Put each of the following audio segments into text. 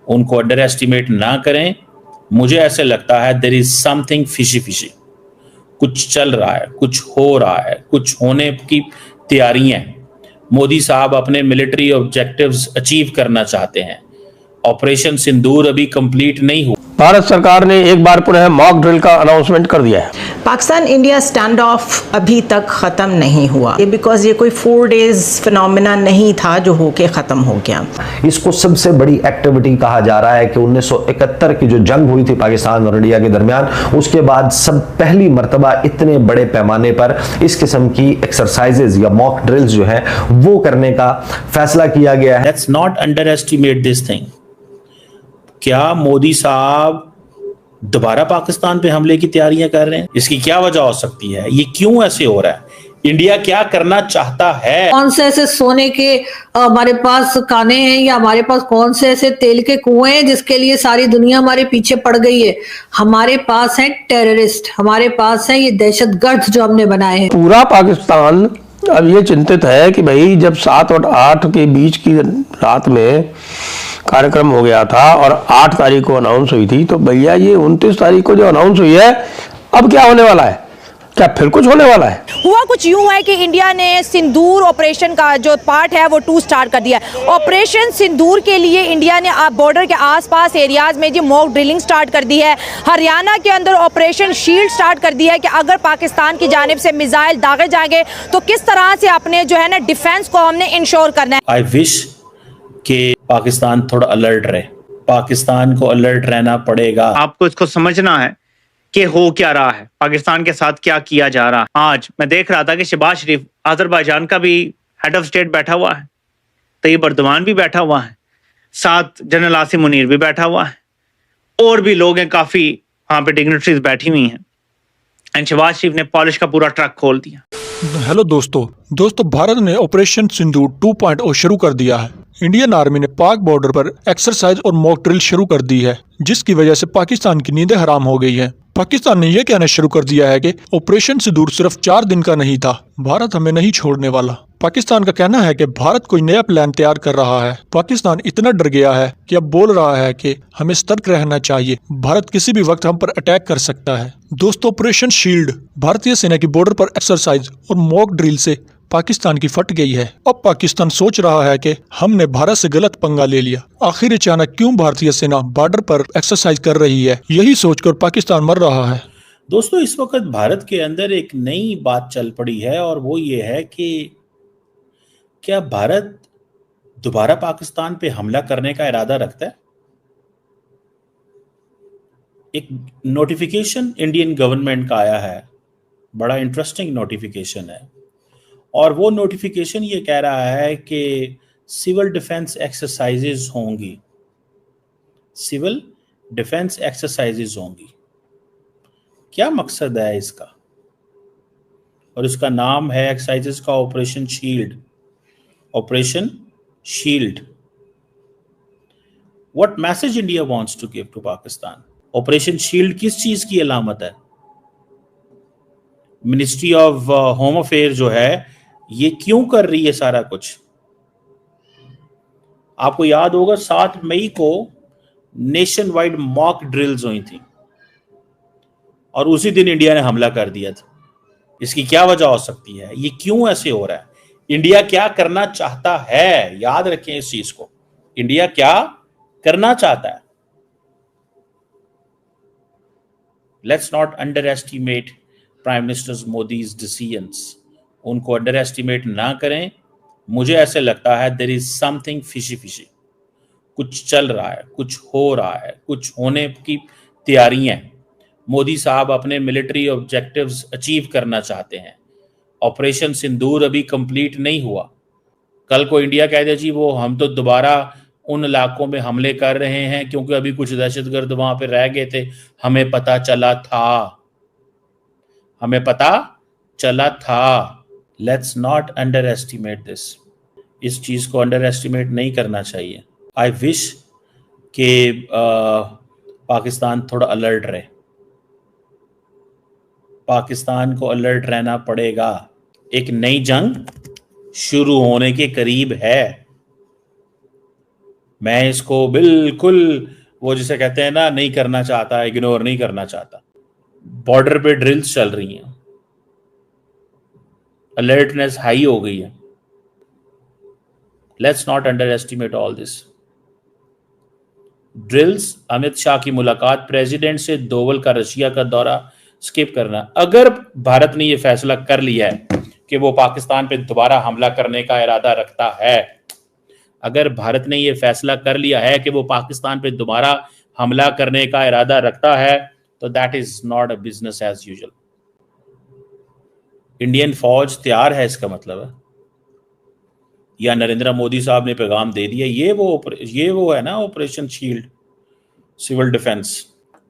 उनको underestimate ना करें। मुझे ऐसे लगता है there is something fishy fishy, कुछ चल रहा है, कुछ हो रहा है, कुछ होने की तैयारियां हैं। मोदी साहब अपने मिलिट्री ऑब्जेक्टिव्स अचीव करना चाहते हैं। ऑपरेशन सिंदूर अभी कंप्लीट नहीं हुआ। भारत सरकार ने एक बार पुनः मॉक ड्रिल का अनाउंसमेंट कर दिया है। पाकिस्तान इंडिया स्टैंड ऑफ अभी तक खत्म नहीं हुआ, ये बिकॉज ये कोई 4 डेज फिनोमिना नहीं था जो होके खत्म हो गया। इसको सबसे बड़ी एक्टिविटी कहा जा रहा है कि 1971 की जो जंग हुई थी पाकिस्तान और इंडिया के दरमियान, उसके बाद सब पहली मर्तबा इतने बड़े पैमाने पर इस किस्म की एक्सरसाइजेज या मॉक ड्रिल्स जो है वो करने का फैसला किया गया है। Let's not under estimate this thing. क्या मोदी साहब दोबारा पाकिस्तान पे हमले की तैयारियां कर रहे हैं? इसकी क्या वजह हो सकती है? ये क्यों ऐसे हो रहा है? इंडिया क्या करना चाहता है? कौन से ऐसे सोने के हमारे पास काने हैं, या हमारे पास कौन से ऐसे तेल के कुएं हैं जिसके लिए सारी दुनिया हमारे पीछे पड़ गई है? हमारे पास है टेररिस्ट, हमारे पास है ये दहशतगर्द जो हमने बनाए हैं। पूरा पाकिस्तान अब ये चिंतित है कि भाई जब 7 और 8 के बीच की रात में कार्यक्रम हो गया था और 8 तारीख को अनाउंस हुई थी, तो भैया ये 29 तारीख को जो अनाउंस हुई है, अब क्या होने वाला है? क्या फिर कुछ होने वाला है? हुआ कुछ यूं है कि इंडिया ने सिंदूर ऑपरेशन का जो पार्ट है वो 2 स्टार्ट कर दिया है। ऑपरेशन सिंदूर के लिए इंडिया ने बॉर्डर के आसपास एरियाज में जो मॉक ड्रिलिंग स्टार्ट कर दी है। हरियाणा के अंदर ऑपरेशन शील्ड स्टार्ट कर दिया है कि अगर पाकिस्तान की जानिब से मिसाइल दागे जाएंगे तो किस तरह से अपने जो है ना डिफेंस को हमने इंश्योर करना है। आई विश कि पाकिस्तान थोड़ा अलर्ट रहे। पाकिस्तान को अलर्ट रहना पड़ेगा। आपको इसको समझना है कि हो क्या रहा है, पाकिस्तान के साथ क्या किया जा रहा है। आज मैं देख रहा था कि शहबाज शरीफ अजरबैजान का भी हेड ऑफ स्टेट बैठा हुआ है, तैयब अर्दवान भी बैठा हुआ है, साथ जनरल आसिम मुनीर भी बैठा हुआ है, और भी लोग हैं, काफी वहां पे डिग्निटरीज बैठी हुई हैं। एंड शहबाज शरीफ ने पॉलिश का पूरा ट्रक खोल दिया। हेलो दोस्तों, भारत ने ऑपरेशन सिंदूर 2.0 शुरू कर दिया है। इंडियन आर्मी ने पाक बॉर्डर पर एक्सरसाइज और मॉक ड्रिल शुरू कर दी है, जिसकी वजह से पाकिस्तान की नींदें हराम हो गई है। पाकिस्तान ने यह कहना शुरू कर दिया है कि ऑपरेशन सिंदूर सिर्फ 4 दिन का नहीं था, भारत हमें नहीं छोड़ने वाला। पाकिस्तान का कहना है कि भारत कोई नया प्लान तैयार कर रहा है। पाकिस्तान इतना डर गया है कि अब बोल रहा है कि हमें सतर्क रहना चाहिए, भारत किसी भी वक्त हम पर अटैक कर सकता है। दोस्तों, ऑपरेशन शील्ड भारतीय सेना की बॉर्डर पर एक्सरसाइज और मॉक ड्रिल से पाकिस्तान की फट गई है। अब पाकिस्तान सोच रहा है कि हमने भारत से गलत पंगा ले लिया। आखिर अचानक क्यों भारतीय सेना बॉर्डर पर एक्सरसाइज कर रही है, यही सोचकर पाकिस्तान मर रहा है। दोस्तों, इस वक्त भारत के अंदर एक नई बात चल पड़ी है, और वो ये है कि क्या भारत दोबारा पाकिस्तान पे हमला करने का इरादा रखता है? एक नोटिफिकेशन इंडियन गवर्नमेंट का आया है, बड़ा इंटरेस्टिंग नोटिफिकेशन है, और वो नोटिफिकेशन ये कह रहा है कि सिविल डिफेंस एक्सरसाइजेज होंगी, सिविल डिफेंस एक्सरसाइजेज होंगी। क्या मकसद है इसका? और इसका नाम है एक्सरसाइजेज का operation shield. Operation shield. What message India wants to give to Pakistan? Operation shield किस चीज की अलामत है? मिनिस्ट्री ऑफ होम अफेयर जो है ये क्यों कर रही है सारा कुछ? आपको याद होगा 7 मई को नेशन वाइड मॉक ड्रिल्स हुई थी और उसी दिन इंडिया ने हमला कर दिया था। इसकी क्या वजह हो सकती है? ये क्यों ऐसे हो रहा है? इंडिया क्या करना चाहता है? याद रखें इस चीज को, इंडिया क्या करना चाहता है। Let's not underestimate prime minister Modi's decisions. उनको अंडर एस्टिमेट ना करें। मुझे ऐसे लगता है there is something fishy fishy, कुछ चल रहा है, कुछ हो रहा है, कुछ होने की तैयारियां हैं। मोदी साहब अपने मिलिट्री ऑब्जेक्टिव्स अचीव करना चाहते हैं। ऑपरेशन सिंदूर अभी कंप्लीट नहीं हुआ। कल को इंडिया कह दे जी वो हम तो दोबारा उन इलाकों में हमले कर रहे हैं क्योंकि अभी कुछ दहशतगर्द वहां पे रह गए थे, हमें पता चला था, हमें पता चला था। Let's not under estimate this. इस चीज को अंडर एस्टिमेट नहीं करना चाहिए। आई विश कि पाकिस्तान थोड़ा अलर्ट रहे। पाकिस्तान को अलर्ट रहना पड़ेगा। एक नई जंग शुरू होने के करीब है। मैं इसको बिल्कुल वो जिसे कहते हैं ना नहीं करना चाहता, इग्नोर नहीं करना चाहता। बॉर्डर पे ड्रिल्स चल रही हैं, अलर्टनेस हाई हो गई है। Let's not under estimate all this drills. Amit Shah की मुलाकात प्रेसिडेंट से, दोवल का रशिया का दौरा स्किप करना। अगर भारत ने यह फैसला कर लिया है कि वो पाकिस्तान पे दोबारा हमला करने का इरादा रखता है, अगर भारत ने यह फैसला कर लिया है कि वो पाकिस्तान पे दोबारा हमला करने का इरादा रखता है, तो that is not a business as usual. Indian फौज तैयार है, इसका मतलब है, या नरेंद्र मोदी साहब ने पैगाम दे दिया। ये वो है ना operation shield, civil defence.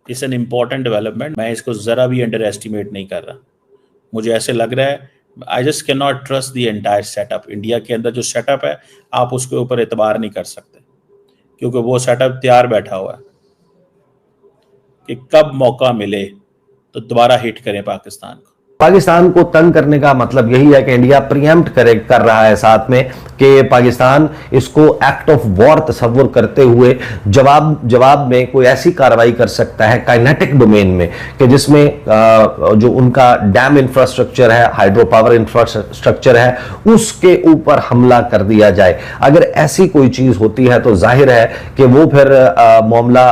It's an important development. मैं इसको जरा भी अंडर एस्टिमेट नहीं कर रहा। मुझे ऐसे लग रहा है, I just can not trust the entire setup. India के अंदर जो सेटअप है, आप उसके ऊपर एतबार नहीं कर सकते, क्योंकि वो सेटअप तैयार बैठा हुआ है कि कब मौका मिले तो दोबारा हिट करें पाकिस्तान को। पाकिस्तान को तंग करने का मतलब यही है कि इंडिया प्रीएम्प्ट कर रहा है साथ में कि पाकिस्तान इसको एक्ट ऑफ वॉर तस्वुर करते हुए जवाब में कोई ऐसी कार्रवाई कर सकता है काइनेटिक डोमेन में कि जिसमें जो उनका डैम इंफ्रास्ट्रक्चर है, हाइड्रो पावर इंफ्रास्ट्रक्चर है, उसके ऊपर हमला कर दिया जाए। अगर ऐसी कोई चीज होती है तो जाहिर है कि वो फिर मामला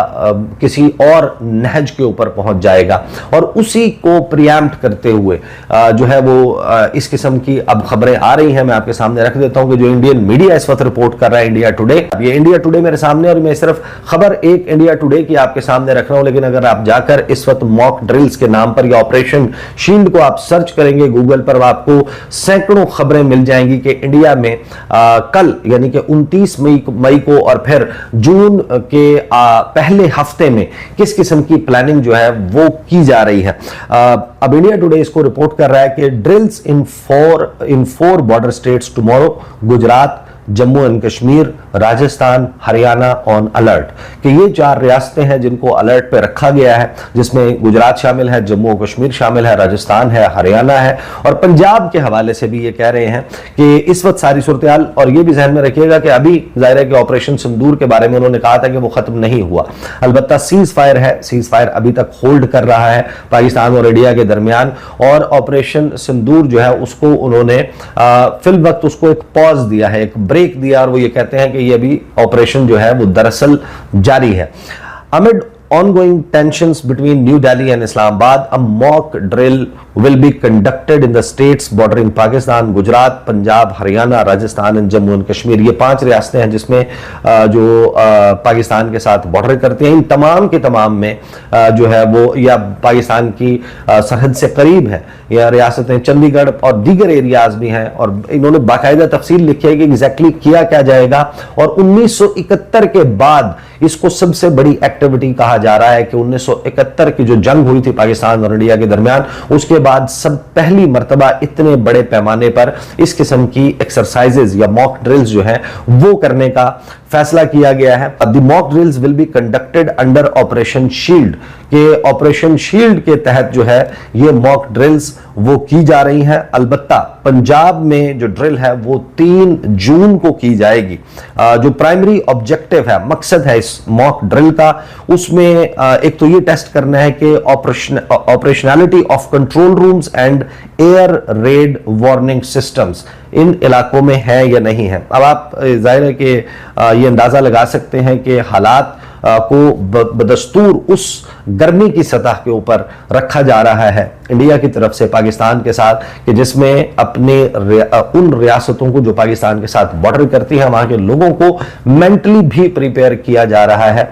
किसी और नहज के ऊपर पहुंच जाएगा, और उसी को प्रीएम्प्ट करते हुए जो है वो इस किस्म की अब खबरें आ रही हैं। मैं आपके सामने रख देता हूं कि जो इंडियन मीडिया इस वक्त रिपोर्ट कर रहा है, इंडिया टुडे। ये इंडिया टुडे मेरे सामने, और मैं सिर्फ खबर एक इंडिया टुडे की आपके सामने रख रहा हूं, लेकिन अगर आप जाकर इस वक्त मॉक ड्रिल्स के नाम पर या ऑपरेशन शील्ड को आप सर्च करेंगे गूगल पर, आपको सैकड़ों खबरें मिल जाएंगी कि इंडिया में कल यानी कि 29 मई को और फिर जून के पहले हफ्ते में किस किस्म की प्लानिंग जो है वो की जा रही है। अब इंडिया टुडे इसको रिपोर्ट कर रहा है कि drills in four border states tomorrow, Gujarat, Jammu and Kashmir, Rajasthan, Haryana on alert. कि ये 4 रियासतें हैं जिनको अलर्ट पे रखा गया है, जिसमें गुजरात शामिल है, जम्मू कश्मीर शामिल है, राजस्थान है, हरियाणा है, और पंजाब के हवाले से भी ये कह रहे हैं कि इस वक्त सारी सूरत हाल। और ये भी जहन में रखिएगा कि अभी जाहिर है कि ऑपरेशन सिंदूर के बारे में उन्होंने कहा था कि वो खत्म नहीं हुआ, अलबत्ता सीज फायर है, सीज फायर अभी तक होल्ड कर रहा है पाकिस्तान और इंडिया के दरमियान। और ऑपरेशन सिंदूर जो है उसको उन्होंने फिल वक्त उसको एक पॉज दिया है, एक ब्रेक दिया, और वो ये कहते हैं कि ये अभी ऑपरेशन जो है वो दरअसल जारी है। Amid ongoing tensions between New Delhi and Islamabad, a mock drill will be conducted in the states bordering Pakistan, Gujarat, Punjab, Haryana, Rajasthan and Jammu and Kashmir। ये 5 रियासतें हैं जिसमें जो पाकिस्तान के साथ बॉर्डर करती हैं। इन तमाम के तमाम में जो है वो या पाकिस्तान की सरहद से करीब है, या रियासतें चंडीगढ़ और दीगर एरियाज भी हैं, और इन्होंने बाकायदा तफसील लिखी है कि एग्जैक्टली किया क्या जाएगा। और 1971 के बाद इसको सबसे बड़ी एक्टिविटी कहा जा रहा है कि 1971 की जो जंग हुई थी पाकिस्तान और इंडिया के दरमियान, उसके बाद सब पहली मर्तबा इतने बड़े पैमाने पर इस किस्म की एक्सरसाइजेज या मॉक ड्रिल्स जो है वो करने का फैसला किया गया है। The mock drills will be conducted under operation shield, के ऑपरेशन शील्ड के तहत जो है ये मॉक ड्रिल्स वो की जा रही हैं। अलबत्ता पंजाब में जो ड्रिल है वो 3 जून को की जाएगी। जो प्राइमरी ऑब्जेक्टिव है, मकसद है इस मॉक ड्रिल का, उसमें एक तो ये टेस्ट करना है कि operationality of control rooms and air raid warning systems इन इलाकों में है या नहीं है। अब आप जाहिर है कि ये अंदाजा लगा सकते हैं कि हालात को बदस्तूर उस गर्मी की सतह के ऊपर रखा जा रहा है इंडिया की तरफ से पाकिस्तान के साथ, कि जिसमें अपने उन रियासतों को जो पाकिस्तान के साथ बॉर्डर करती है, वहां के लोगों को मेंटली भी प्रिपेयर किया जा रहा है।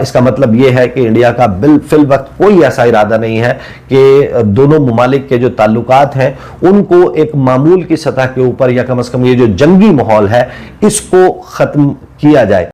इसका मतलब यह है कि इंडिया का फिल वक्त कोई ऐसा इरादा नहीं है कि दोनों मुमालिक के जो ताल्लुकात हैं उनको एक मामूल की सतह के ऊपर, या कम से कम ये जो जंगी माहौल है इसको खत्म किया जाए।